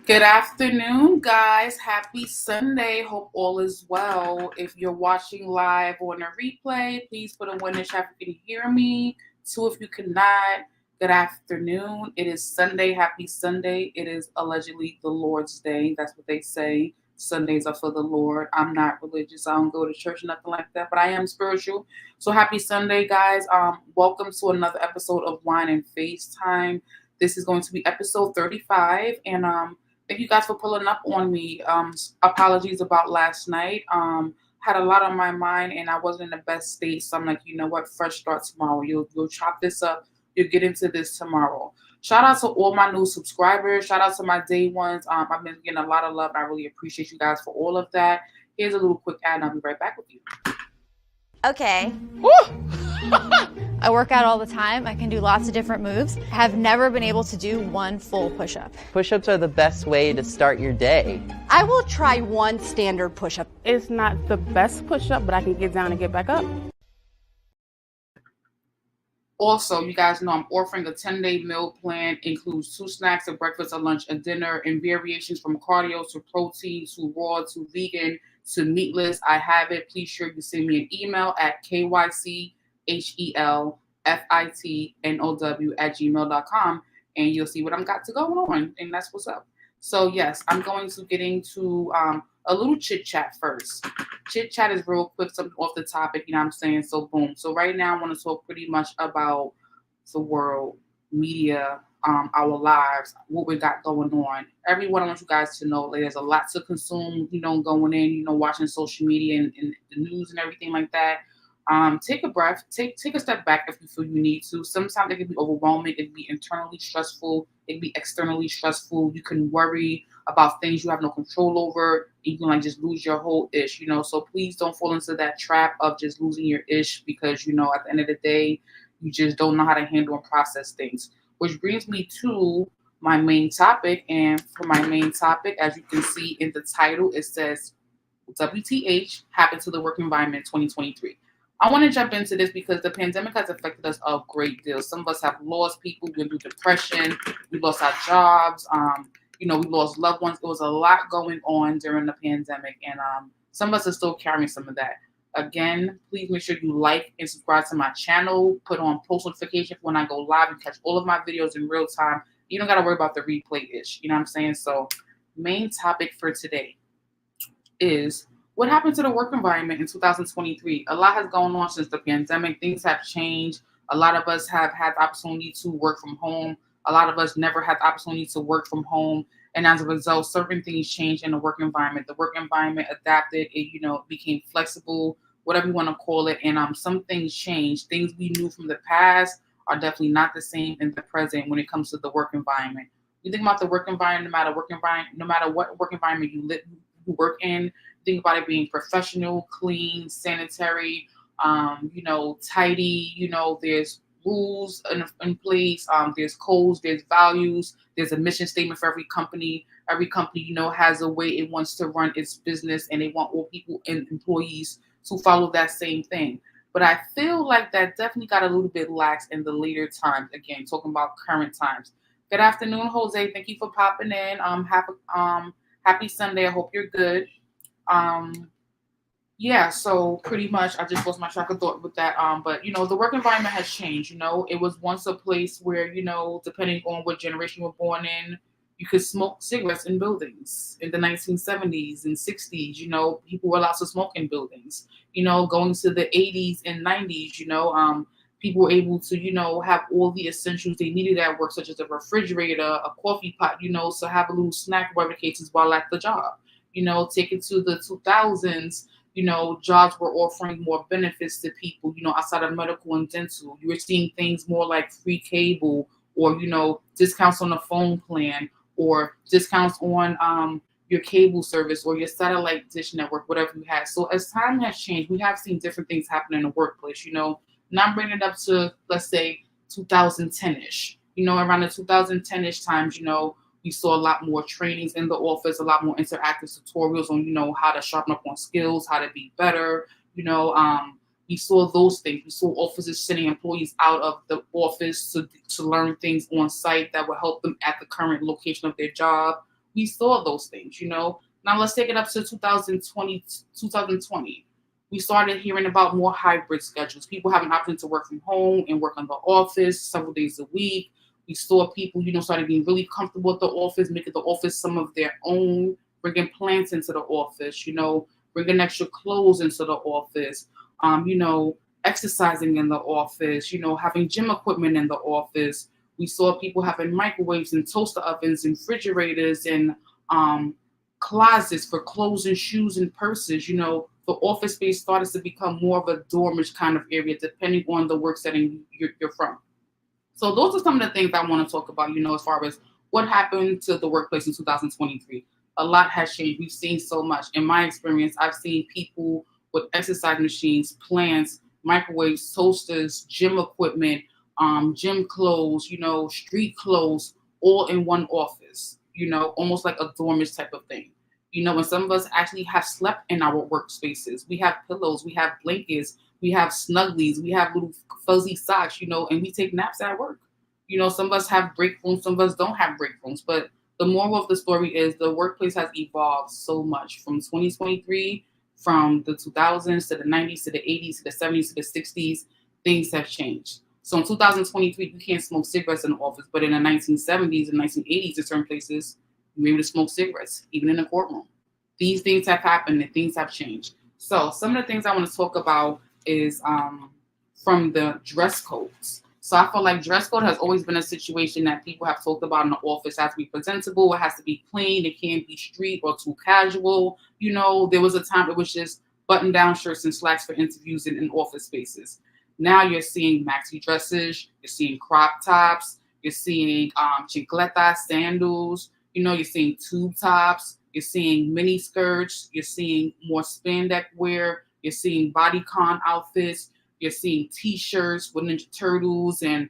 Good afternoon, guys. Happy Sunday. Hope all is well. If you're watching live or on a replay, please put a one in the chat if you can hear me. Two, if you cannot. Good afternoon. It is Sunday. Happy Sunday. It is allegedly the Lord's Day. That's what they say. Sundays are for the Lord. I'm not religious. I don't go to church, nothing like that, but I am spiritual. So happy Sunday, guys. Welcome to another episode of Wine and FaceTime. This is going to be episode 35, and thank you guys for pulling up on me. Apologies about last night. Had a lot on my mind and I wasn't in the best state. So I'm like, you know what? Fresh start tomorrow. You'll chop this up. You'll get into this tomorrow. Shout out to all my new subscribers. Shout out to my day ones. I've been getting a lot of love and I really appreciate you guys for all of that. Here's a little quick ad and I'll be right back with you. Okay. I work out all the time. I can do lots of different moves. Have never been able to do one full push-up. Push-ups are the best way to start your day. I will try one standard push-up. It's not the best push-up, but I can get down and get back up. Also, you guys know I'm offering a 10-day meal plan. Includes 2 snacks, a breakfast, a lunch, a dinner, and variations from cardio to protein to raw to vegan to meatless. I have it. Please sure you send me an email at kychelfitnow@gmail.com and you'll see what I've got to go on. And that's what's up. So yes, I'm going to get into a little chit chat first. Chit chat is real quick, something off the topic, you know what I'm saying? So boom. So right now I want to talk pretty much about the world, media, our lives, what we got going on. Everyone, I want you guys to know there's a lot to consume, going in, watching social media and the news and everything like that. Take a breath, take a step back if you feel you need to. Sometimes it can be overwhelming, it can be internally stressful, it can be externally stressful. You can worry about things you have no control over. You can just lose your whole ish, So please don't fall into that trap of just losing your ish because, at the end of the day, you just don't know how to handle and process things. Which brings me to my main topic. And for my main topic, as you can see in the title, it says WTF happened to the work environment 2023. I want to jump into this because the pandemic has affected us a great deal. Some of us have lost people, we went through depression, we lost our jobs, we lost loved ones. There was a lot going on during the pandemic, and some of us are still carrying some of that. Again, please make sure you like and subscribe to my channel. Put on post notifications when I go live and catch all of my videos in real time. You don't got to worry about the replay-ish. You know what I'm saying? So main topic for today is what happened to the work environment in 2023? A lot has gone on since the pandemic. Things have changed. A lot of us have had the opportunity to work from home. A lot of us never had the opportunity to work from home. And as a result, certain things changed in the work environment. The work environment adapted. It, became flexible, whatever you want to call it. And some things changed. Things we knew from the past are definitely not the same in the present when it comes to the work environment. You think about the work environment, no matter what work environment you work in, think about it being professional, clean, sanitary, tidy. There's rules in place. There's codes, there's values, there's a mission statement for every company. Every company, has a way it wants to run its business, and they want all people and employees to follow that same thing. But I feel like that definitely got a little bit lax in the later times. Again, talking about current times. Good afternoon, Jose. Thank you for popping in. Happy Sunday. I hope you're good. So pretty much I just lost my track of thought with that. But the work environment has changed. It was once a place where, depending on what generation you were born in, you could smoke cigarettes in buildings. In the 1970s and 60s, people were allowed to smoke in buildings. Going to the 80s and 90s, people were able to, have all the essentials they needed at work, such as a refrigerator, a coffee pot, so have a little snack, whatever the case is, while at the job. Take it to the 2000s, jobs were offering more benefits to people, outside of medical and dental. You were seeing things more like free cable or, discounts on the phone plan or discounts on your cable service or your satellite dish network, whatever you had. So as time has changed, we have seen different things happen in the workplace, Now bringing it up to, let's say, 2010-ish. Around the 2010-ish times, we saw a lot more trainings in the office, a lot more interactive tutorials on, how to sharpen up on skills, how to be better. We saw those things. We saw offices sending employees out of the office to learn things on site that would help them at the current location of their job, We saw those things, you know. Now let's take it up to 2020, 2020. We started hearing about more hybrid schedules. People having option to work from home and work in the office several days a week. We saw people, you know, started being really comfortable at the office, making the office some of their own, bringing plants into the office, you know, bringing extra clothes into the office, you know, exercising in the office, you know, having gym equipment in the office. We saw people having microwaves and toaster ovens and refrigerators and closets for clothes and shoes and purses. You know, the office space started to become more of a dormish kind of area, depending on the work setting you're from. So those are some of the things I want to talk about, you know, as far as what happened to the workplace in 2023. A lot has changed. We've seen so much. In my experience, I've seen people with exercise machines, plants, microwaves, toasters, gym equipment, gym clothes, you know, street clothes, all in one office, you know, almost like a dormish type of thing. You know, and some of us actually have slept in our workspaces. We have pillows, we have blankets, we have snugglies, we have little fuzzy socks, you know, and we take naps at work. You know, some of us have break rooms, some of us don't have break rooms. But the moral of the story is the workplace has evolved so much from 2023, from the 2000s to the 90s to the 80s to the 70s to the 60s. Things have changed. So in 2023, you can't smoke cigarettes in the office, but in the 1970s and 1980s, in certain places, you were able to smoke cigarettes, even in the courtroom. These things have happened and things have changed. So some of the things I want to talk about is from the dress codes. So I feel like dress code has always been a situation that people have talked about in the office. It has to be presentable. It has to be clean. It can't be street or too casual. You know, there was a time it was just button-down shirts and slacks for interviews in office spaces. Now you're seeing maxi dresses. You're seeing crop tops. You're seeing chancleta sandals. You know, you're seeing tube tops. You're seeing mini skirts. You're seeing more spandex wear. You're seeing bodycon outfits. You're seeing T-shirts with Ninja Turtles and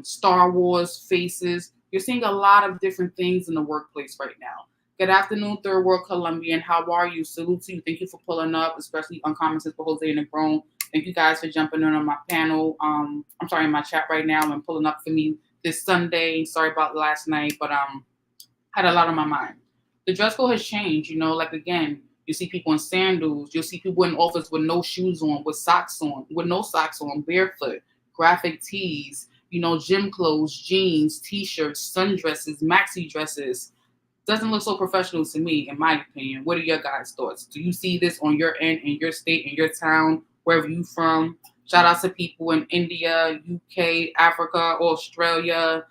Star Wars faces. You're seeing a lot of different things in the workplace right now. Good afternoon, Third World Colombian. How are you? Salute to you. Thank you for pulling up, especially Uncommon Sense for Jose and Negron. Thank you guys for jumping in on my panel. In my chat right now and pulling up for me this Sunday. Sorry about last night, but had a lot on my mind. The dress code has changed, you know, like again, you see people in sandals, you'll see people in office with no shoes on, with socks on, with no socks on, barefoot, graphic tees, you know, gym clothes, jeans, t-shirts, sundresses, maxi dresses. Doesn't look so professional to me, in my opinion. What are your guys' thoughts? Do you see this on your end, in your state, in your town, wherever you from? Shout out to people in India, UK, Africa, Australia,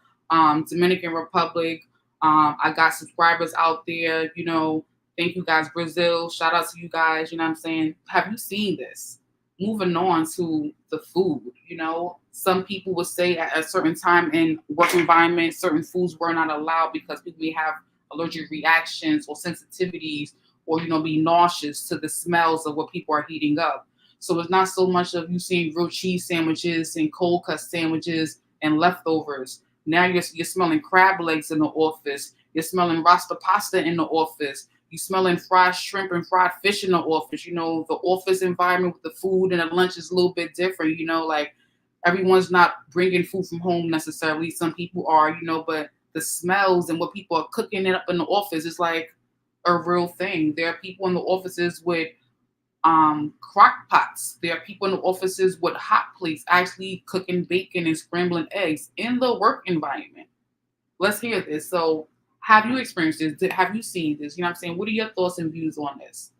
Dominican Republic. I got subscribers out there, you know. Thank you guys, Brazil. Shout out to you guys, you know what I'm saying? Have you seen this? Moving on to the food, you know. Some people would say at a certain time in work environment, certain foods were not allowed because people may have allergic reactions or sensitivities or, you know, be nauseous to the smells of what people are heating up. So it's not so much of you seeing grilled cheese sandwiches and cold cut sandwiches and leftovers. Now you're smelling crab legs in the office. You're smelling rasta pasta in the office. You're smelling fried shrimp and fried fish in the office. You know, the office environment with the food and the lunch is a little bit different. You know, like everyone's not bringing food from home necessarily. Some people are, you know, but the smells and what people are cooking it up in the office is like a real thing. There are people in the offices with crock pots. There are people in the offices with hot plates actually cooking bacon and scrambling eggs in the work environment. Let's hear this. So have you experienced this? Have you seen this? You know what I'm saying? What are your thoughts and views on this?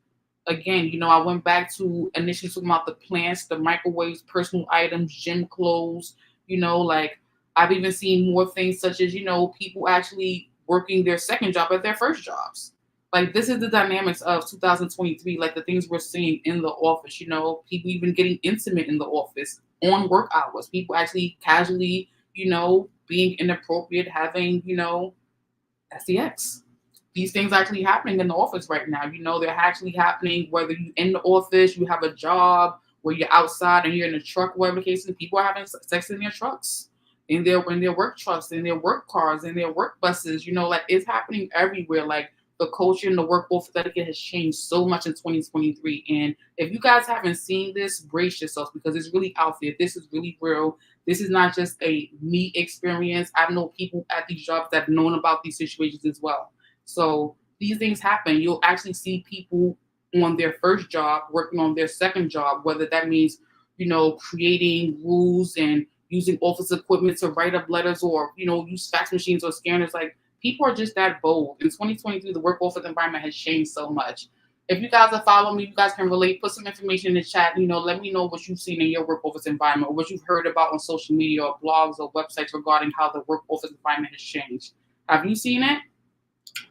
Again, you know, I went back to initially talking about the plants, the microwaves, personal items, gym clothes, you know, like I've even seen more things such as, you know, people actually working their second job at their first jobs. Like this is the dynamics of 2023, like the things we're seeing in the office, you know, people even getting intimate in the office on work hours, people actually casually, you know, being inappropriate, having, you know, sex. These things are actually happening in the office right now. You know, they're actually happening whether you're in the office, you have a job, where you're outside and you're in a truck, whatever the case is, people are having sex in their trucks, in their work trucks, in their work cars, in their work buses. You know, like it's happening everywhere. Like the culture in the work office etiquette has changed so much in 2023. And if you guys haven't seen this, brace yourselves because it's really out there. This is really real. This is not just a me experience. I know people at these jobs that have known about these situations as well. So these things happen. You'll actually see people on their first job working on their second job, whether that means, creating rules and using office equipment to write up letters or, use fax machines or scanners. Like, people are just that bold. In 2023, the work office environment has changed so much. If you guys are following me, you guys can relate. Put some information in the chat. Let me know what you've seen in your work office environment or what you've heard about on social media or blogs or websites regarding how the work office environment has changed. Have you seen it?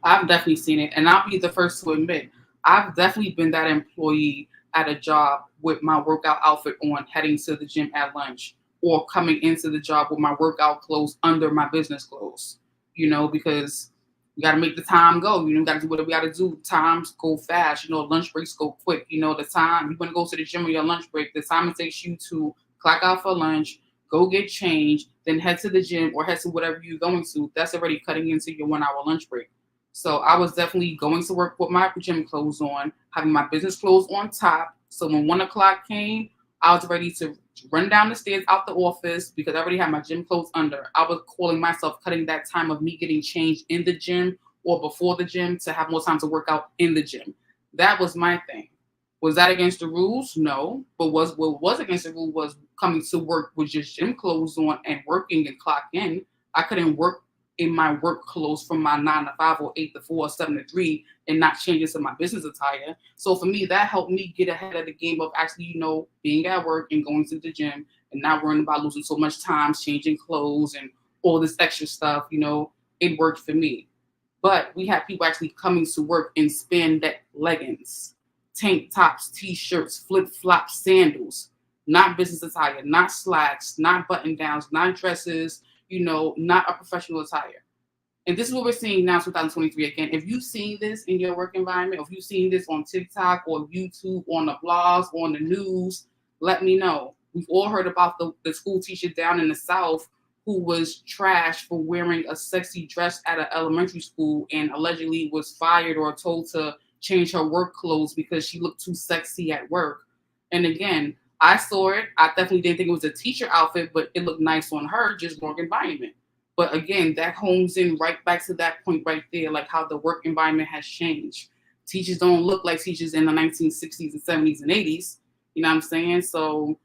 I've definitely seen it. And I'll be the first to admit, I've definitely been that employee at a job with my workout outfit on, heading to the gym at lunch, or coming into the job with my workout clothes under my business clothes, because you got to make the time go. Got to do what we got to do. Times go fast. Lunch breaks go quick. The time you want to go to the gym on your lunch break, the time it takes you to clock out for lunch, go get changed, then head to the gym or head to whatever you're going to, that's already cutting into your 1 hour lunch break. So I was definitely going to work with my gym clothes on, having my business clothes on top. So when 1 o'clock came, I was ready to run down the stairs out the office because I already had my gym clothes under. I was calling myself cutting that time of me getting changed in the gym or before the gym to have more time to work out in the gym. That was my thing. Was that against the rules? No. But what was against the rule was coming to work with just gym clothes on and working and clock in. I couldn't work in my work clothes from my 9 to 5 or 8 to 4 or 7 to 3 and not change into my business attire. So for me, that helped me get ahead of the game of actually, being at work and going to the gym and not worrying about losing so much time, changing clothes and all this extra stuff. It worked for me. But we had people actually coming to work in spandex leggings, tank tops, t-shirts, flip-flops, sandals, not business attire, not slacks, not button downs, not dresses, not a professional attire. And this is what we're seeing now, 2023. Again, if you've seen this in your work environment, or if you've seen this on TikTok or YouTube, on the blogs, on the news, let me know. We've all heard about the school teacher down in the South who was trashed for wearing a sexy dress at an elementary school and allegedly was fired or told to change her work clothes because she looked too sexy at work. And again, I saw it. I definitely didn't think it was a teacher outfit, but it looked nice on her, just work environment. But again, that homes in right back to that point right there, like how the work environment has changed. Teachers don't look like teachers in the 1960s and 70s and 80s. You know what I'm saying? So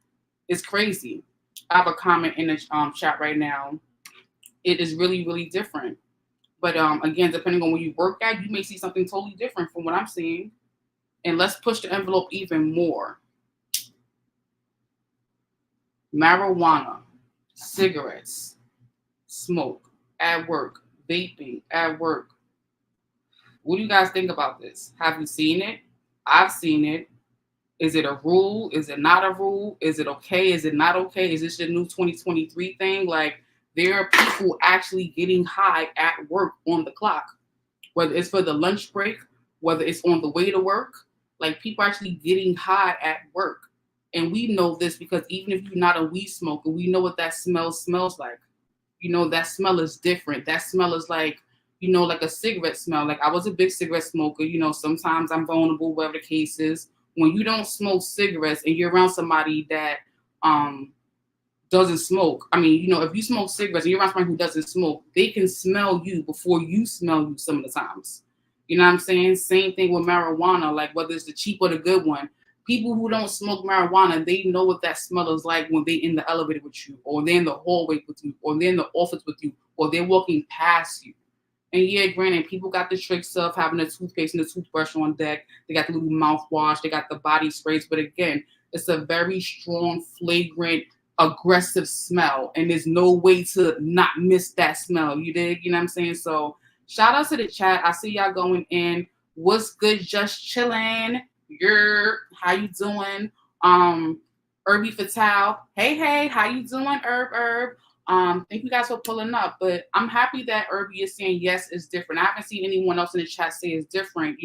it's crazy. I have a comment in the chat right now. It is really, really different. But again, depending on where you work at, you may see something totally different from what I'm seeing. And let's push the envelope even more. Marijuana, cigarettes, smoke at work, vaping at work. What do you guys think about this? Have you seen it? I've seen it. Is it a rule? Is it not a rule? Is it okay? Is it not okay? Is this the new 2023 thing? Like, there are people actually getting high at work on the clock, whether it's for the lunch break, whether it's on the way to work. Like, people are actually getting high at work. And we know this because even if you're not a weed smoker, we know what that smells like. That smell is different. That smell is like, like a cigarette smell. Like, I was a big cigarette smoker. Sometimes I'm vulnerable, whatever the case is. When you don't smoke cigarettes and you're around somebody that doesn't smoke, if you smoke cigarettes and you're around somebody who doesn't smoke, they can smell you before you smell you some of the times. You know what I'm saying? Same thing with marijuana, like whether it's the cheap or the good one. People who don't smoke marijuana, they know what that smell is like when they're in the elevator with you, or they're in the hallway with you, or they're in the office with you, or they're walking past you. And yeah, granted, people got the tricks of having a toothpaste and a toothbrush on deck. They got the little mouthwash. They got the body sprays. But again, it's a very strong, flagrant, aggressive smell. And there's no way to not miss that smell. You dig? You know what I'm saying? So shout out to the chat. I see y'all going in. What's good? Just chilling. How you doing? Irby Fatal. Hey, how you doing, Herb? Thank you guys for pulling up, but I'm happy that Irby is saying yes, it's different. I haven't seen anyone else in the chat say it's different,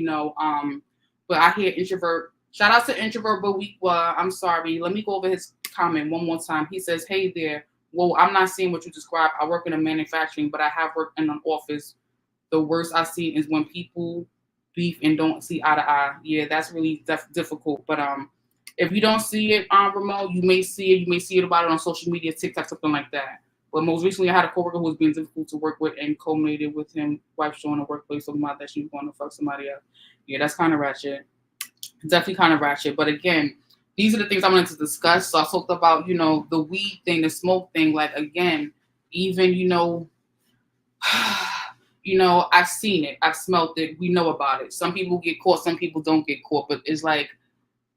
but I hear introvert. Shout out to introvert Baweekwa. I'm sorry. Let me go over his comment one more time. He says, hey there. Well, I'm not seeing what you described. I work in a manufacturing, but I have worked in an office. The worst I've seen is when people beef and don't see eye to eye. Yeah, that's really difficult. But if you don't see it, Ramon, you may see it. You may see it about it on social media, TikTok, something like that. But most recently, I had a coworker who was being difficult to work with and culminated with him wife showing the workplace talking about that she was going to fuck somebody else. Yeah, that's kind of ratchet. Definitely kind of ratchet. But again, these are the things I wanted to discuss. So I talked about, the weed thing, the smoke thing. Like, again, even, I've seen it. I've smelt it. We know about it. Some people get caught. Some people don't get caught. But it's like,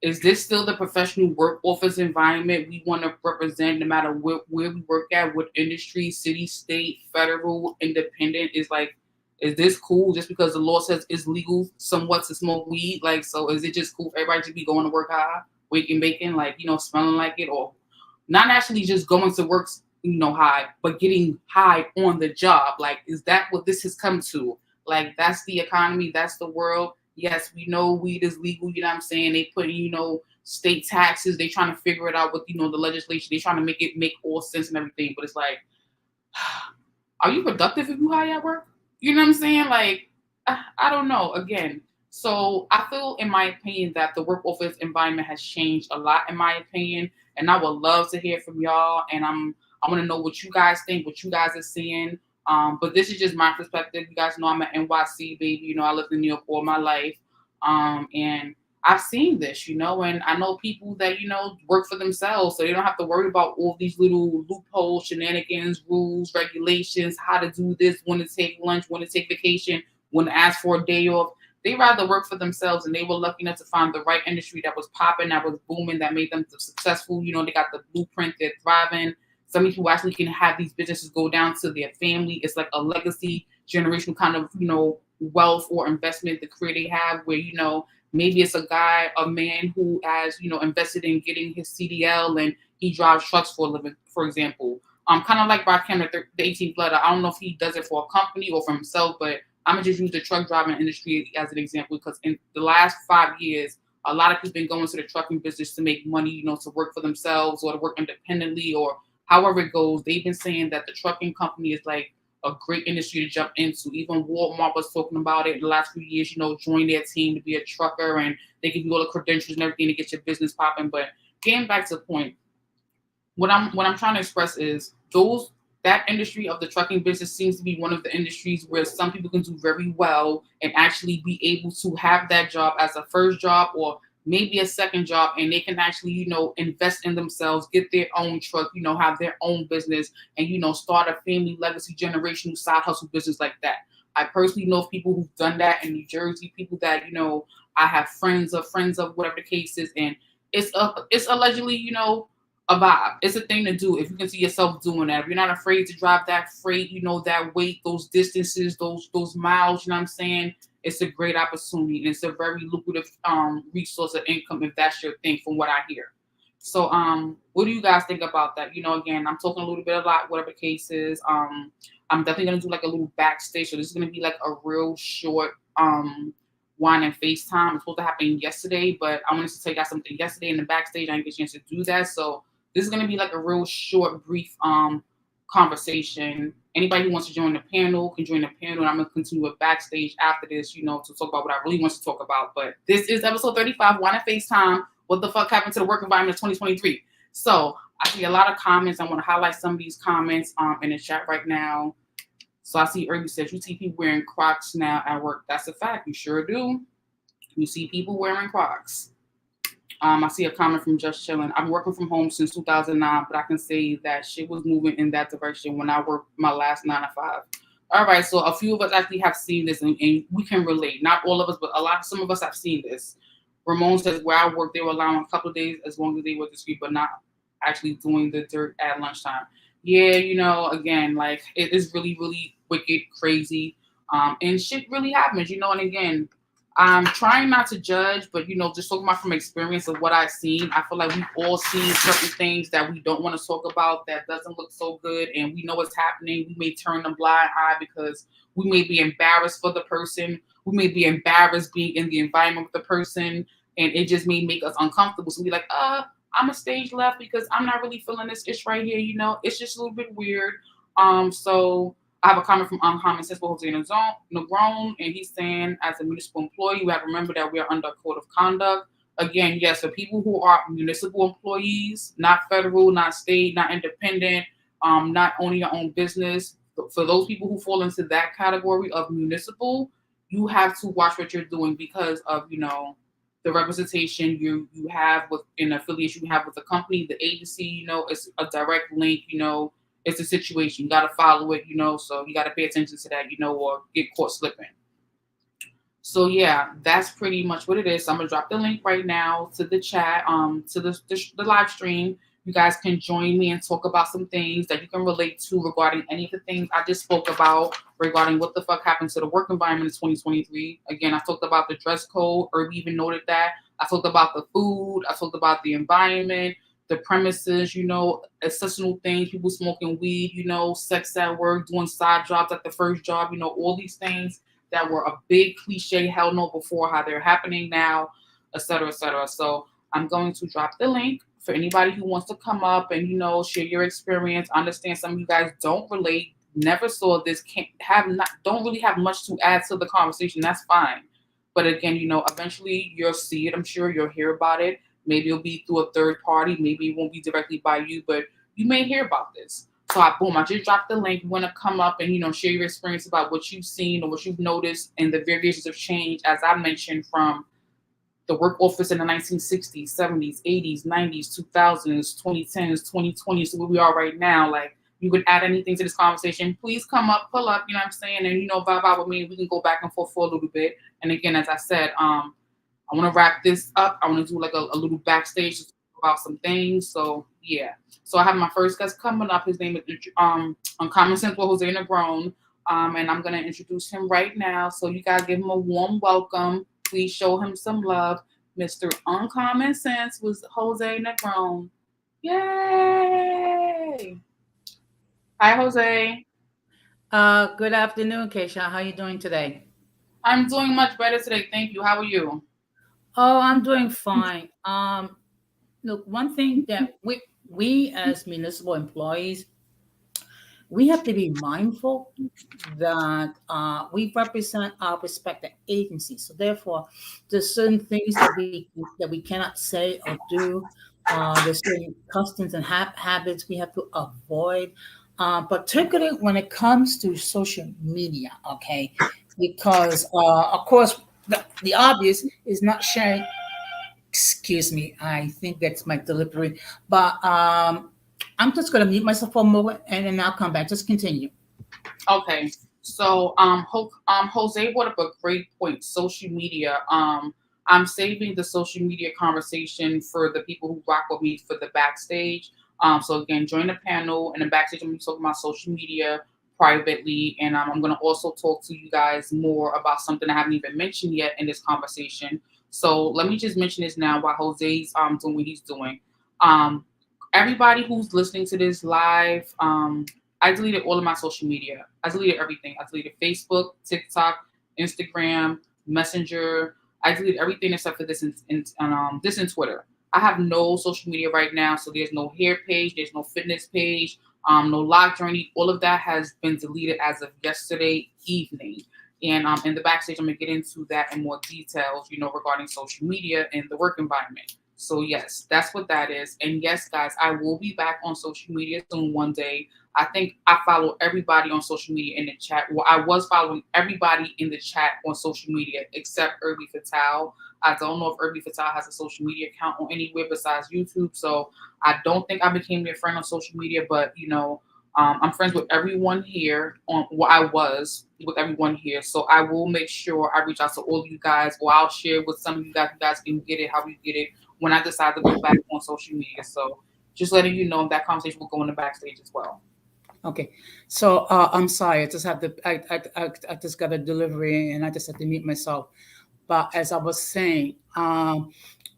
is this still the professional work office environment we want to represent no matter where we work at, what industry, city, state, federal, independent? Is this cool just because the law says it's legal somewhat to smoke weed? Like, so is it just cool for everybody to be going to work high, waking bacon, like, smelling like it, or not actually just going to work, high, but getting high on the job? Like, is that what this has come to? Like, that's the economy, that's the world. Yes, we know weed is legal, you know what I'm saying? They put in, state taxes. They trying to figure it out with, the legislation. They trying to make it make all sense and everything. But it's like, are you productive if you high at work? You know what I'm saying? Like, I don't know. Again, so I feel, in my opinion, that the work office environment has changed a lot, in my opinion. And I would love to hear from y'all. And I want to know what you guys think, what you guys are seeing. But this is just my perspective. You guys know I'm an NYC baby. I lived in New York all my life. And I've seen this, and I know people that, work for themselves. So they don't have to worry about all these little loopholes, shenanigans, rules, regulations, how to do this, when to take lunch, when to take vacation, when to ask for a day off. They rather work for themselves, and they were lucky enough to find the right industry that was popping, that was booming, that made them successful. They got the blueprint, they're thriving. Some people actually can have these businesses go down to their family. It's like a legacy, generational kind of, wealth or investment, the career they have, where, maybe it's a man who has, invested in getting his CDL and he drives trucks for a living, for example. Kind of like Brad Cameron, the 18th letter. I don't know if he does it for a company or for himself, but I'm going to just use the truck driving industry as an example, because in the last 5 years, a lot of people have been going to the trucking business to make money, to work for themselves or to work independently, or however it goes. They've been saying that the trucking company is like a great industry to jump into. Even Walmart was talking about it in the last few years, join their team to be a trucker, and they give you all the credentials and everything to get your business popping. But getting back to the point, what I'm trying to express is that industry of the trucking business seems to be one of the industries where some people can do very well and actually be able to have that job as a first job or maybe a second job, and they can actually, invest in themselves, get their own truck, have their own business, and, start a family legacy generational side hustle business like that. I personally know of people who've done that in New Jersey, people that, I have friends of whatever the case is, and it's allegedly, a vibe. It's a thing to do if you can see yourself doing that. If you're not afraid to drive that freight, that weight, those distances, those miles, you know what I'm saying? It's a great opportunity, and it's a very lucrative resource of income if that's your thing, from what I hear. So what do you guys think about that? Again, I'm talking a little bit a lot, whatever the case is. I'm definitely gonna do like a little backstage. So this is gonna be like a real short wine and FaceTime. It's supposed to happen yesterday, but I wanted to tell you guys something yesterday in the backstage. I didn't get a chance to do that. So this is gonna be like a real short, brief conversation. Anybody who wants to join the panel can join the panel, and I'm going to continue with backstage after this, to talk about what I really want to talk about. But this is episode 35, Wine and FaceTime. What the fuck happened to the work environment of 2023? So I see a lot of comments. I want to highlight some of these comments in the chat right now. So I see Irby says, you see people wearing Crocs now at work. That's a fact. You sure do. You see people wearing Crocs. I see a comment from Just Chilling. I'm working from home since 2009, but I can say that shit was moving in that direction when I worked my last 9 to 5. All right, so a few of us actually have seen this, and we can relate. Not all of us, but some of us have seen this. Ramon says, where I work, they were allowing a couple of days as long as they were discreet, but not actually doing the dirt at lunchtime. Yeah, again, like, it is really, really wicked, crazy, and shit really happens, and again, I'm trying not to judge, but, just talking about from experience of what I've seen, I feel like we've all seen certain things that we don't want to talk about that doesn't look so good, and we know what's happening. We may turn a blind eye because we may be embarrassed for the person. We may be embarrassed being in the environment with the person, and it just may make us uncomfortable. So we're like, I'm a stage left because I'm not really feeling this ish right here. It's just a little bit weird. So I have a comment from Uncommon Sensible Jose Negron, and he's saying, as a municipal employee, we have to remember that we are under a code of conduct. Again, yes, for people who are municipal employees, not federal, not state, not independent, not owning your own business. For those people who fall into that category of municipal, you have to watch what you're doing because of, the representation you have with an affiliation you have with the company, the agency, it's a direct link, it's a situation. You gotta follow it, so you gotta pay attention to that, or get caught slipping. So yeah, that's pretty much what it is. So I'm gonna drop the link right now to the chat, to the live stream. You guys can join me and talk about some things that you can relate to regarding any of the things I just spoke about regarding what the fuck happened to the work environment in 2023. Again, I talked about the dress code, or even noted that. I talked about the food. I talked about the environment, the premises, accessory things, people smoking weed, sex at work, doing side jobs at the first job, all these things that were a big cliche hell no before, how they're happening now, et cetera, et cetera. So I'm going to drop the link for anybody who wants to come up and, share your experience. I understand some of you guys don't relate, never saw this, don't really have much to add to the conversation. That's fine. But again, eventually you'll see it. I'm sure you'll hear about it. Maybe it'll be through a third party. Maybe it won't be directly by you, but you may hear about this. So I just dropped the link. You want to come up and, share your experience about what you've seen or what you've noticed and the variations of change, as I mentioned, from the work office in the 1960s, 70s, 80s, 90s, 2000s, 2010s, 2020s, to where we are right now. Like, you could add anything to this conversation, please come up, pull up, you know what I'm saying? And, vibe out with me. We can go back and forth for a little bit. And again, as I said, I want to wrap this up. I want to do like a little backstage to talk about some things. So, yeah. So I have my first guest coming up. His name is Uncommon Sense with Jose Negron. And I'm going to introduce him right now. So you guys give him a warm welcome. Please show him some love. Mr. Uncommon Sense with Jose Negron. Yay! Hi, Jose. Good afternoon, Keisha. How are you doing today? I'm doing much better today. Thank you. How are you? Oh, I'm doing fine. Look, one thing that we as municipal employees, we have to be mindful that we represent our respective agencies. So therefore, there's certain things that we cannot say or do. There's certain customs and habits we have to avoid, particularly when it comes to social media. Okay, because of course the obvious is not sharing. Excuse me, I think that's my delivery. But I'm just going to mute myself for a moment and then I'll come back. Just continue. Okay. So Jose brought up a great point. Social media. I'm saving the social media conversation for the people who rock with me for the backstage. So again, join the panel and the backstage. I'm going to be talking about social media privately, and I'm going to also talk to you guys more about something I haven't even mentioned yet in this conversation. So let me just mention this now while Jose's doing what he's doing. Everybody who's listening to this live, I deleted all of my social media. I deleted everything. I deleted Facebook, TikTok, Instagram, Messenger. I deleted everything except for this and Twitter. I have no social media right now, so there's no hair page, there's no fitness page, no live journey. All of that has been deleted as of yesterday evening. And in the backstage, I'm going to get into that in more details, regarding social media and the work environment. So yes, that's what that is. And yes, guys, I will be back on social media soon one day. I think I follow everybody on social media in the chat. Well, I was following everybody in the chat on social media except Irby Fatal. I don't know if Irby Fatal has a social media account on anywhere besides YouTube. So I don't think I became their friend on social media, but I'm friends with everyone here I was with everyone here. So I will make sure I reach out to all of you guys, or I'll share with some of you guys. You guys can get it how you get it when I decide to go back on social media. So just letting you know that conversation will go in the backstage as well. Okay, so I'm sorry. I just have to. I just got a delivery and I just had to mute myself. But as I was saying,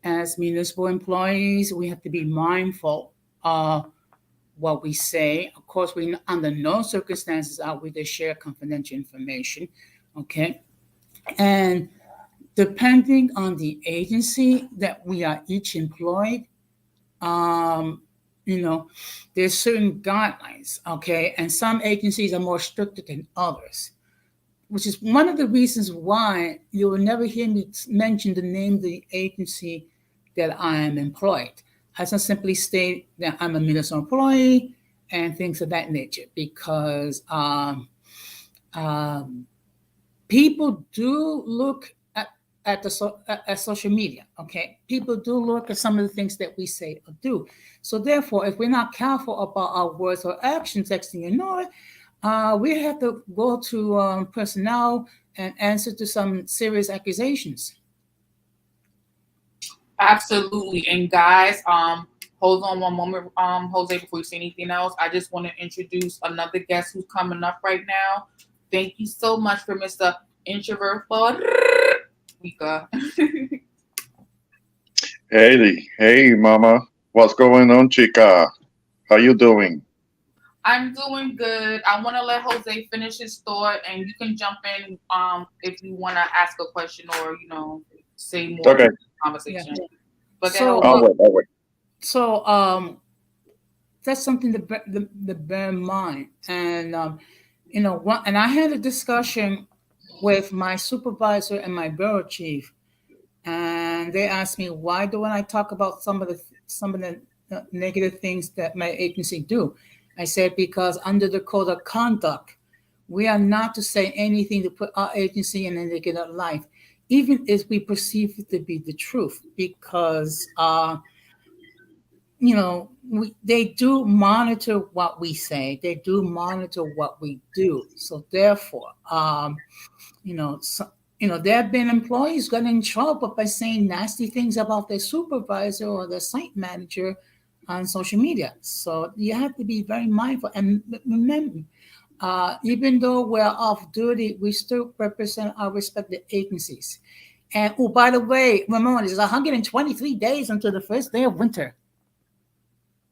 as municipal employees, we have to be mindful of what we say. Of course, we under no circumstances are we to share confidential information. Okay, and depending on the agency that we are each employed, there's certain guidelines, okay? And some agencies are more stricter than others, which is one of the reasons why you will never hear me mention the name of the agency that I am employed. I just simply state that I'm a municipal employee and things of that nature, because people do look at social media. Okay, people do look at some of the things that we say or do. So therefore, if we're not careful about our words or actions, next thing you know it, we have to go to personnel and answer to some serious accusations. Absolutely. And guys, hold on one moment, Jose, before you say anything else. I just want to introduce another guest who's coming up right now. Thank you so much for Mr. Introvert Frederica. Hey, mama. What's going on, chica? How you doing? I'm doing good. I want to let Jose finish his thought, and you can jump in if you want to ask a question or say more Okay. in the conversation. Yeah. But So, I'll wait. So that's something to bear in mind. And and I had a discussion with my supervisor and my bureau chief, and they asked me why don't I talk about some of the negative things that my agency do. I said because under the code of conduct, we are not to say anything to put our agency in a negative life, even if we perceive it to be the truth, because they do monitor what we say. They do monitor what we do. So therefore, there have been employees got in trouble by saying nasty things about their supervisor or their site manager on social media. So you have to be very mindful. And remember, even though we're off duty, we still represent our respective agencies. And oh, by the way, remember, it's 123 days until the first day of winter.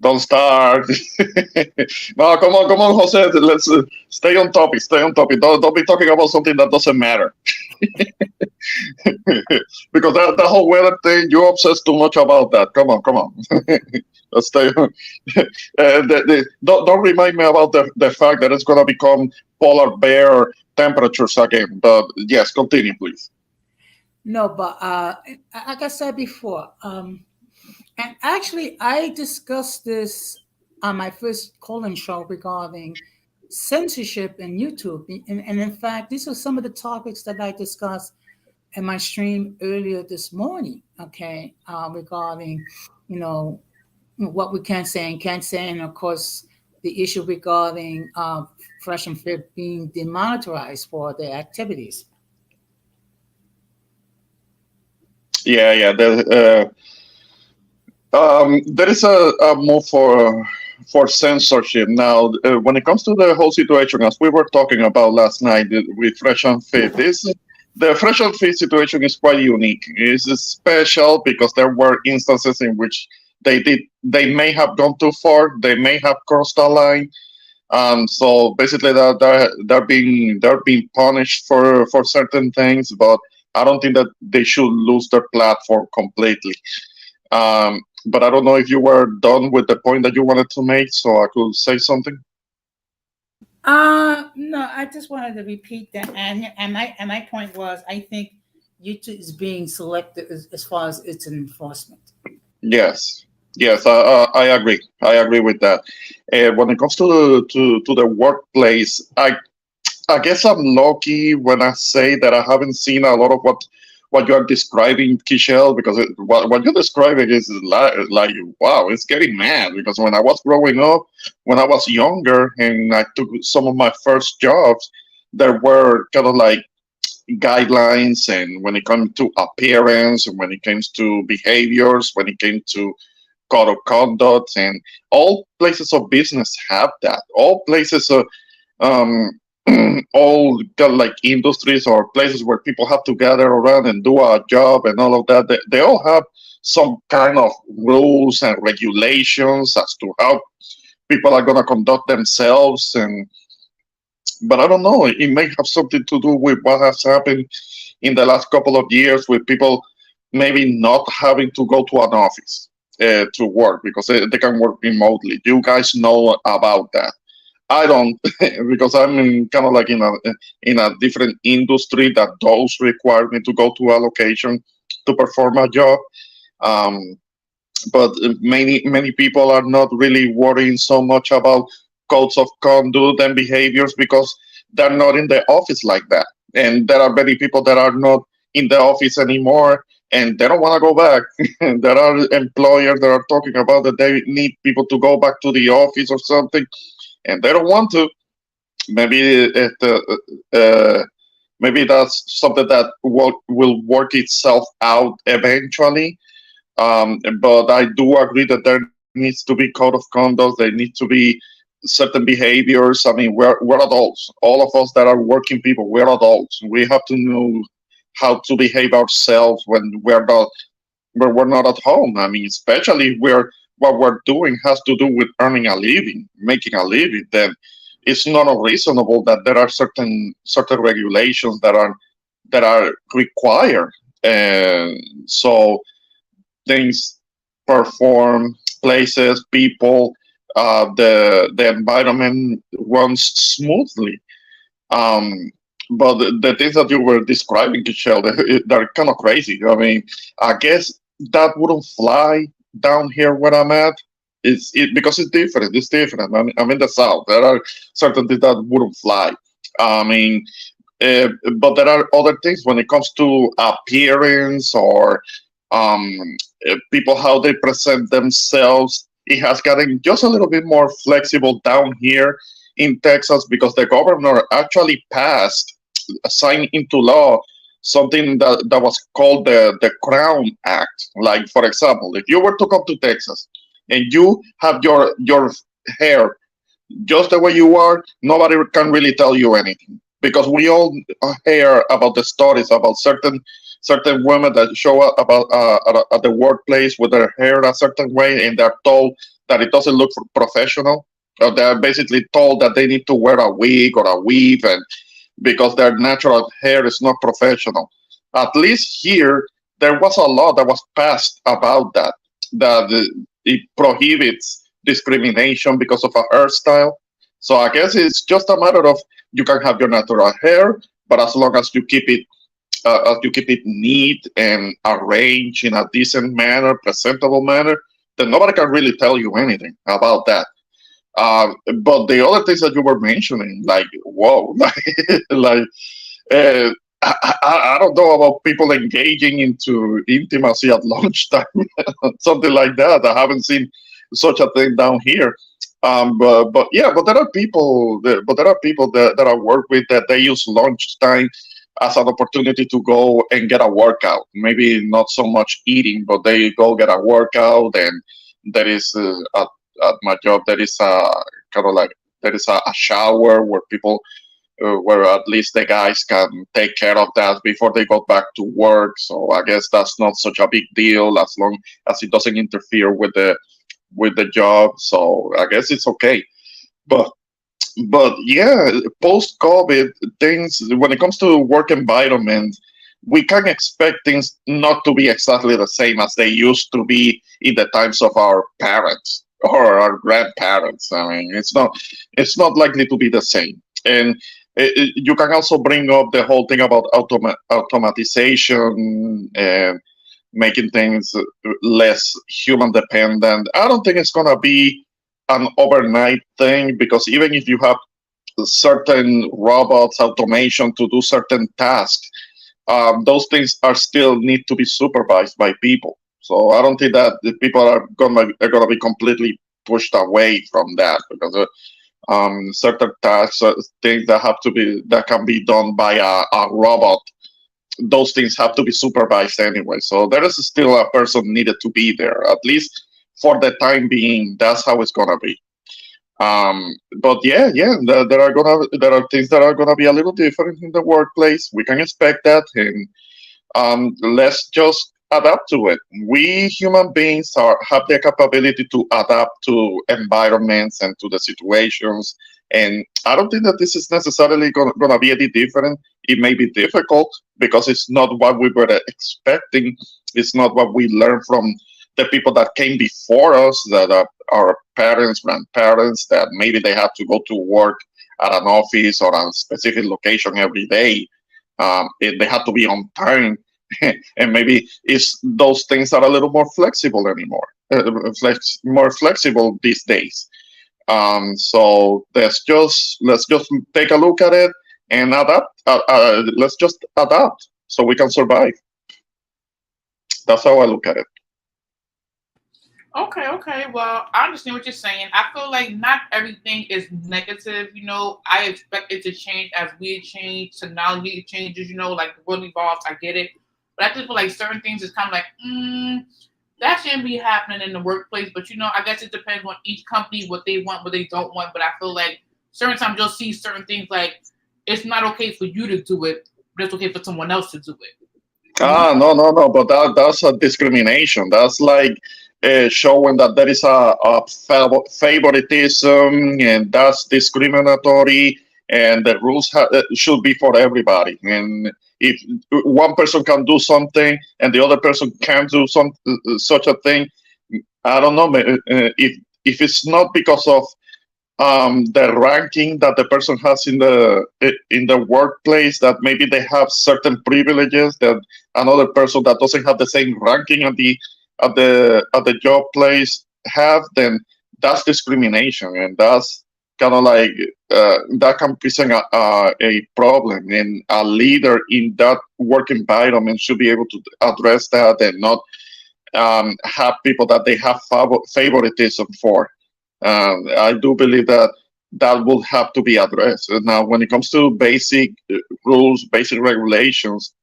Don't start. No, come on, Jose. Let's stay on topic. Don't be talking about something that doesn't matter. Because that whole weather thing, you're obsessed too much about that. Come on. Let's stay. Don't remind me about the fact that it's going to become polar bear temperatures again. But yes, continue, please. No, but like I said before, and actually, I discussed this on my first call-in show regarding censorship in YouTube. And in fact, these are some of the topics that I discussed in my stream earlier this morning, okay, regarding, what we can say and can't say. And of course, the issue regarding Fresh and Fit being demonetized for their activities. Yeah. There is a move for censorship now. When it comes to the whole situation, as we were talking about last night with Fresh and Fit, the Fresh and Fit situation is quite unique. It's special because there were instances in which they may have gone too far, they may have crossed a line. So basically, they're being punished for certain things, but I don't think that they should lose their platform completely. But I don't know if you were done with the point that you wanted to make, so I could say something. No, I just wanted to repeat that, and my point was, I think YouTube is being selective as far as its enforcement. Yes, I agree. I agree with that. When it comes to the workplace, I guess I'm lucky when I say that I haven't seen a lot of what you are describing, Kishel, because what you're describing is like wow, it's getting mad. Because when I was growing up, when I was younger, and I took some of my first jobs, there were kind of like guidelines, and when it comes to appearance, when it comes to behaviors, when it came to code of conduct, and all places of business have that. All places of um, all kind of like industries or places where people have to gather around and do a job and all of that. They all have some kind of rules and regulations as to how people are going to conduct themselves. But I don't know. It may have something to do with what has happened in the last couple of years with people maybe not having to go to an office to work because they can work remotely. You guys know about that. I don't because I'm kind of like in a different industry that does require me to go to a location to perform a job. Um, but many people are not really worrying so much about codes of conduct and behaviors because they're not in the office like that. And there are many people that are not in the office anymore and they don't want to go back. There are employers that are talking about that they need people to go back to the office or something, and they don't want to. Maybe maybe that's something that will work itself out eventually. But I do agree that there needs to be code of conduct. There needs to be certain behaviors. I mean, we're adults. All of us that are working people, we're adults. We have to know how to behave ourselves when we're not at home. I mean, especially where what we're doing has to do with earning a living, making a living. Then it's not unreasonable that there are certain regulations that are required, and so things, perform, places, people, the environment runs smoothly. Um, but the things that you were describing, Michelle, they're kind of crazy. I mean, I guess that wouldn't fly down here where I'm at. Because it's different. It's different. I'm in the south. There are certain things that wouldn't fly. I mean, but there are other things when it comes to appearance or people how they present themselves. It has gotten just a little bit more flexible down here in Texas because the governor actually signed into law something that was called the Crown Act. Like, for example, if you were to come to Texas and you have your hair just the way you are, nobody can really tell you anything because we all hear about the stories about certain women that show up at the workplace with their hair a certain way, and they're told that it doesn't look professional. They're basically told that they need to wear a wig or a weave, and because their natural hair is not professional. At least here, there was a law that was passed about that, that it prohibits discrimination because of a hairstyle. So I guess it's just a matter of you can have your natural hair, but as long as you keep it neat and arranged in a decent manner, presentable manner, then nobody can really tell you anything about that. But the other things that you were mentioning, like whoa, like I don't know about people engaging into intimacy at lunchtime, something like that. I haven't seen such a thing down here. But yeah, but there are people that I work with that they use lunchtime as an opportunity to go and get a workout. Maybe not so much eating, but they go get a workout. And there is at my job there is a kind of like there is a shower where people where at least the guys can take care of that before they go back to work. So I guess that's not such a big deal as long as it doesn't interfere with the job. So I guess it's okay. But yeah, post COVID things when it comes to work environment, we can expect things not to be exactly the same as they used to be in the times of our parents or our grandparents. I mean, it's not likely to be the same. And you can also bring up the whole thing about automatization and making things less human dependent. I don't think it's gonna be an overnight thing because even if you have certain robots, automation to do certain tasks, those things are still need to be supervised by people. So I don't think that the people are gonna be completely pushed away from that because certain tasks, things that can be done by a robot, those things have to be supervised anyway. So there is still a person needed to be there, at least for the time being. That's how it's gonna be. But yeah, there are things that are gonna be a little different in the workplace. We can expect that, and let's just adapt to it. We human beings have the capability to adapt to environments and to the situations. And I don't think that this is necessarily going to be any different. It may be difficult because it's not what we were expecting. It's not what we learned from the people that came before us, that are our parents, grandparents, that maybe they had to go to work at an office or a specific location every day. They had to be on time. And maybe it's those things are a little more flexible anymore, more flexible these days. So let's just take a look at it and adapt. Let's just adapt so we can survive. That's how I look at it. Okay, okay. Well, I understand what you're saying. I feel like not everything is negative. I expect it to change as we change, technology changes. Like the world evolves. I get it, but I just feel like certain things is kind of like, that shouldn't be happening in the workplace. But I guess it depends on each company what they want, what they don't want. But I feel like certain times you'll see certain things like it's not okay for you to do it, but it's okay for someone else to do it. No, no, no. But that's a discrimination. That's like showing that there is favoritism, and that's discriminatory. And the rules should be for everybody. And if one person can do something and the other person can't do such a thing, I don't know. If it's not because of the ranking that the person has in the workplace, that maybe they have certain privileges that another person that doesn't have the same ranking at the job place have, then that's discrimination, and that's kind of like that can present a problem, and a leader in that work environment should be able to address that and not have people that they have favoritism for. I do believe that that will have to be addressed. Now, when it comes to basic rules, basic regulations,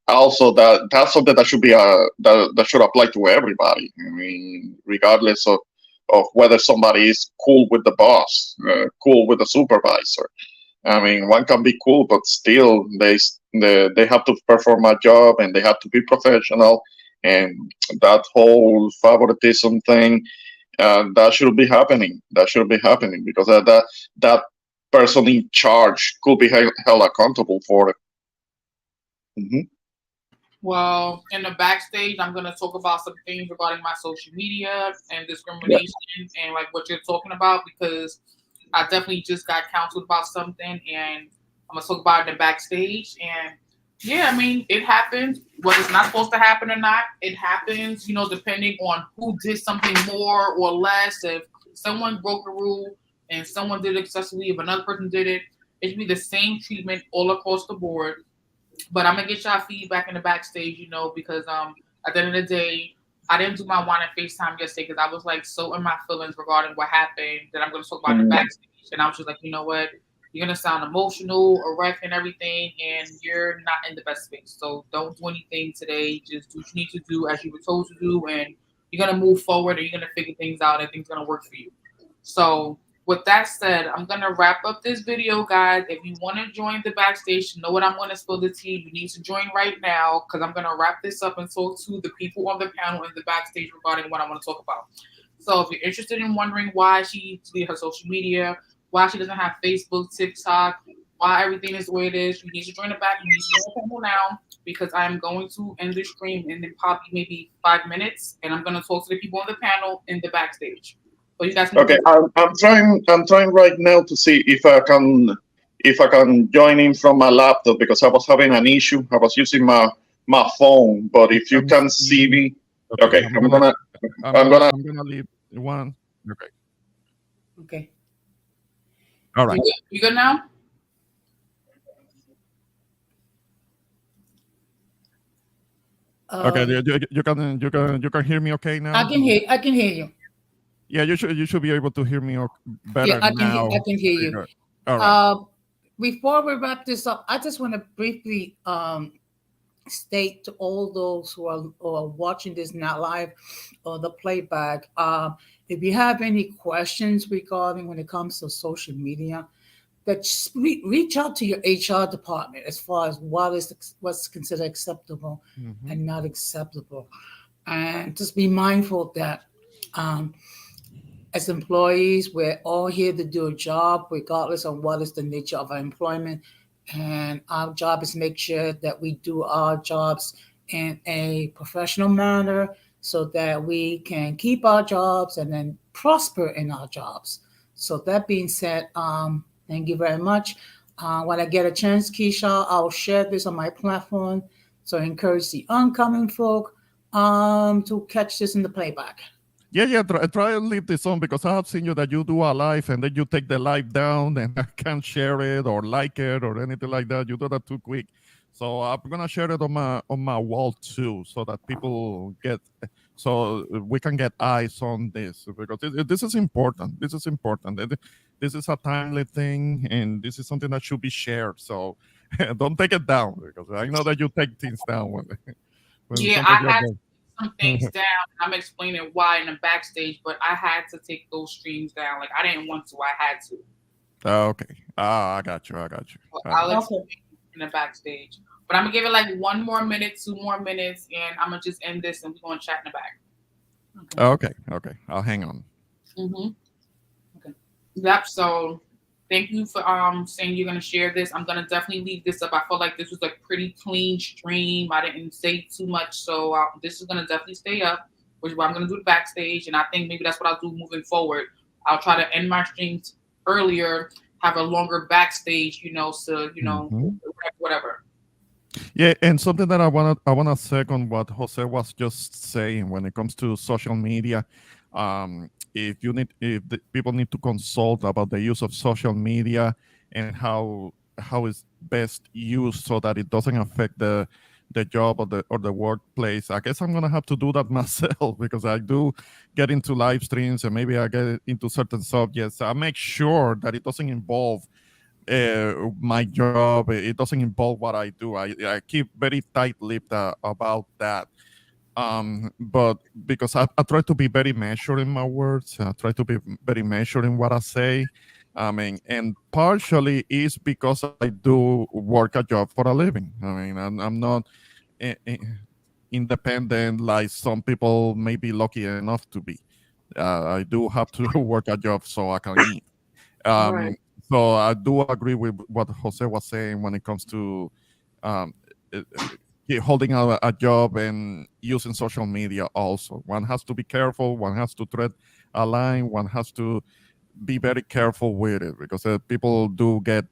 also that's something that should be that should apply to everybody. I mean, regardless of whether somebody is cool with the boss, cool with the supervisor. I mean, one can be cool, but still they have to perform a job and they have to be professional. And that whole favoritism thing, that should be happening. That should be happening because that person in charge could be held accountable for it. Hmm. Well, in the backstage, I'm gonna talk about some things regarding my social media and Yeah. discrimination and like what you're talking about because I definitely just got counseled about something and I'm gonna talk about it in the backstage and yeah, I mean it happens. Whether it's not supposed to happen or not, it happens. Depending on who did something more or less. If someone broke a rule and someone did it excessively, if another person did it, it should be the same treatment all across the board. But I'm gonna get y'all feedback in the backstage, because at the end of the day, I didn't do my wine and FaceTime yesterday because I was like so in my feelings regarding what happened that I'm gonna talk about in the backstage. And I was just like, you know what? You're gonna sound emotional, erect, and everything, and you're not in the best space. So don't do anything today. Just do what you need to do as you were told to do, and you're gonna move forward and you're gonna figure things out and things gonna work for you. So with that said, I'm gonna wrap up this video, guys. If you want to join the backstage, know what I'm gonna spill the tea. You need to join right now because I'm gonna wrap this up and talk to the people on the panel in the backstage regarding what I want to talk about. So if you're interested in wondering why she deleted her social media, why she doesn't have Facebook, TikTok, why everything is the way it is, you need to join the back. You need to join the panel now because I'm going to end the stream in probably maybe 5 minutes, and I'm gonna talk to the people on the panel in the backstage. So you guys can Okay, I'm trying. I'm trying right now to see if I can join in from my laptop because I was having an issue. I was using my phone, but if you can see me, okay, I'm gonna leave one. Okay. Okay. All right. You good now? Okay. You can hear me okay now? I can hear you. Yeah, you should be able to hear me better Yeah, I now. can hear Okay, you. good. All right. Before we wrap this up, I just want to briefly state to all those who are watching this not live or the playback. If you have any questions regarding when it comes to social media, that just reach out to your HR department as far as what's considered acceptable and not acceptable, and just be mindful that as employees, we're all here to do a job, regardless of what is the nature of our employment. And our job is make sure that we do our jobs in a professional manner so that we can keep our jobs and then prosper in our jobs. So that being said, thank you very much. When I get a chance, Keisha, I'll share this on my platform. So I encourage the oncoming folk to catch this in the playback. Yeah. Try and leave this on because I have seen you that you do a live and then you take the live down and I can't share it or like it or anything like that. You do that too quick. So I'm gonna share it on my wall too, so that people get, so we can get eyes on this because this is important. This is important. This is a timely thing, and this is something that should be shared. So don't take it down because I know that you take things down when Yeah, something I like had that. some things down. I'm explaining why in the backstage, but I had to take those streams down. Like I didn't want to, I had to. Okay. I got you. So I I'll got Okay. explain in the backstage. But I'm gonna give it like 1 more minute, 2 more minutes, and I'm gonna just end this and we're gonna chat in the back. you. Okay. I'll hang on. Mm-hmm. Okay. Yep. So thank you for saying you're gonna share this. I'm gonna definitely leave this up. I felt like this was a pretty clean stream. I didn't say too much, so this is gonna definitely stay up, which is what I'm gonna do the backstage. And I think maybe that's what I'll do moving forward. I'll try to end my streams earlier, have a longer backstage, so Mhm. whatever. Yeah, and something that I wanna second what Jose was just saying when it comes to social media. If the people need to consult about the use of social media and how it's best used so that it doesn't affect the job or the workplace. I guess I'm gonna have to do that myself because I do get into live streams and maybe I get into certain subjects. I make sure that it doesn't involve my job. It doesn't involve what I do. I keep very tight-lipped about that. But because I try to be very measured in my words, I try to be very measured in what I say. I mean, and partially is because I do work a job for a living. I mean, I'm not eh, eh, independent like some people may be lucky enough to be. I do have to work a job so I can eat. Right. So I do agree with what Jose was saying when it comes to um, holding a job and using social media. Also, one has to be careful. One has to tread a line. One has to be very careful with it because people do get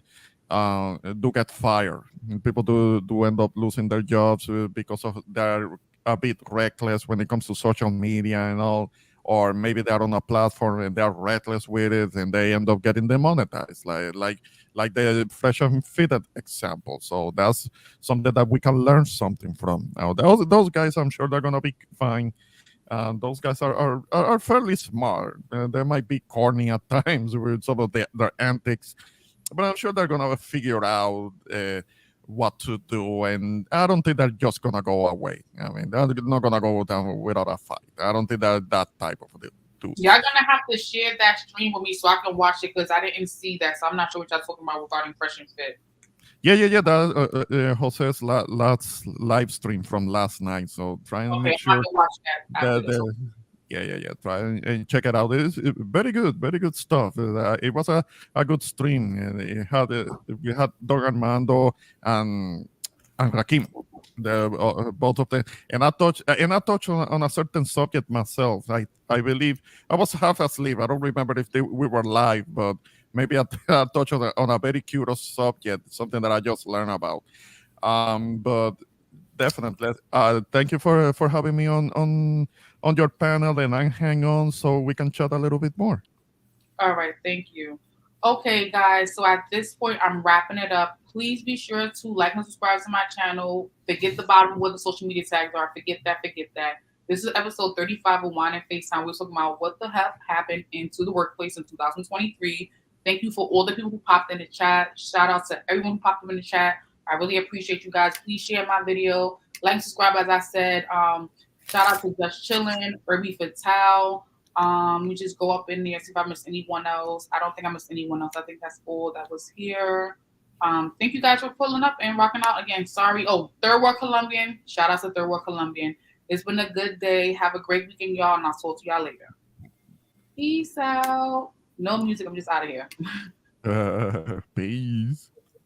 fired. People do end up losing their jobs because of they're a bit reckless when it comes to social media and all, or maybe they're on a platform and they're reckless with it and they end up getting demonetized, like the fresh and fitted example. So that's something that we can learn something from. Now, those guys, I'm sure they're gonna be fine. Those guys are fairly smart. They might be corny at times with some of their antics, but I'm sure they're gonna figure out what to do. And I don't think they're just gonna go away. I mean, they're not gonna go down without a fight. I don't think they're that type of Y'all dudes. gonna have to share that stream with me so I can watch it because I didn't see that. So I'm not sure what y'all talking about regarding Fresh and Fit. Yeah. That Jose's last live stream from last night. So try and Okay, make I'm sure gonna watch that after that this. yeah. Try and check it out. It's very good stuff. It was a good stream. And we had Don Armando and Rakim, both of them. And I touched on a certain subject myself. I believe I was half asleep. I don't remember if we were live, but maybe I touched on a very curious subject, something that I just learned about. But definitely, thank you for having me on your panel, and I hang on so we can chat a little bit more. All right, thank you. Okay, guys. So at this point, I'm wrapping it up. Please be sure to like and subscribe to my channel. Forget the bottom where the social media tags are. Forget that. Forget that. This is episode 35 of Wine and FaceTime. We're talking about what the heck happened into the workplace in 2023. Thank you for all the people who popped in the chat. Shout out to everyone who popped up in the chat. I really appreciate you guys. Please share my video. Like and subscribe, as I said. Shout out to Just Chillin', Irby Fatal. We just go up in there, see if I missed anyone else. I don't think I missed anyone else. I think that's all that was here. Thank you guys for pulling up and rocking out again. Sorry. Oh, Third World Colombian. Shout out to Third World Colombian. It's been a good day. Have a great weekend, y'all, and I'll talk to y'all later. Peace out. No music. I'm just out of here. Peace.